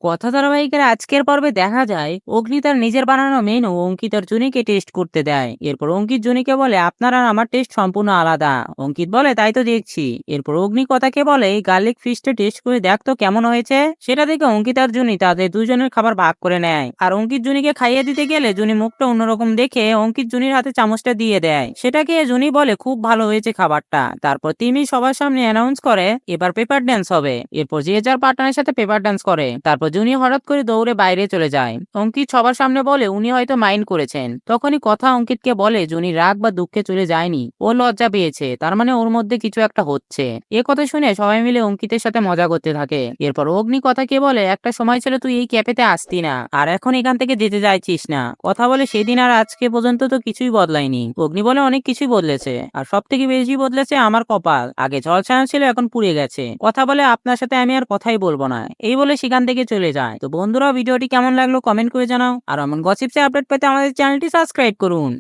কথা ধারাবাহিকের আজকের পর্বে দেখা যায় অগ্নি তার নিজের বানানো মেনু অঙ্কিত আর জুনিকে টেস্ট করতে দেয়। এরপর অঙ্কিত জুনিকে বলে আপনার আর আমার টেস্ট সম্পূর্ণ আলাদা। অঙ্কিত বলে তাই তো দেখছি। এরপর অগ্নি কথাকে বলে গার্লিক ফিশটা টেস্ট করে দেখ তো কেমন হয়েছে। সেটা দেখে অঙ্কিত আর জুনি তাদের দুজনের খাবার ভাগ করে নেয়। আর অঙ্কিত জুনিকে খাইয়ে দিতে গেলে জুনি মুখটা অন্যরকম দেখে অঙ্কিত জুনির হাতে চামচটা দিয়ে দেয়। সেটা খেয়ে জুনি বলে খুব ভালো হয়েছে খাবারটা। তারপর তিমি সবার সামনে অ্যানাউন্স করে এবার পেপার ড্যান্স হবে। এরপর যে যার পার্টনারের সাথে পেপার ড্যান্স করে। তারপর জুনি হঠাৎ করে দৌড়ে বাইরে চলে যায়। অঙ্কিত সবার সামনে বলে উনি হয়তো মাইন্ড করেছেন। তখনই কথা অঙ্কিতকে বলে জুনি রাগ বা দুঃখে চলে যায়নি, ও লজ্জা পেয়েছে, তার মানে ওর মধ্যে কিছু একটা হচ্ছে। এ কথা শুনে সবাই মিলে অঙ্কিতের সাথে মজা করতে থাকে। এরপর অগ্নি কথাকে বলে একটা সময় ছিল তুই এই ক্যাফেতে আসতি না, আর এখন এখান থেকে যেতে চাইছিস না। কথা বলে সেদিন আর আজকে পর্যন্ত তো কিছুই বদলায়নি। অগ্নি বলে অনেক কিছুই বদলেছে, আর সব থেকে বেশি বদলেছে আমার কপাল। আগে ঝলসানো ছিল, এখন পুড়ে গেছে। কথা বলে আপনার সাথে আমি আর কথাই বলবো না, এই বলে সেখান থেকে চলে যায়। তো বন্ধুরা, ভিডিওটি কেমন লাগলো কমেন্ট করে জানাও। আর এমন গসিপসে আপডেট পেতে আমাদের চ্যানেলটি সাবস্ক্রাইব করুন।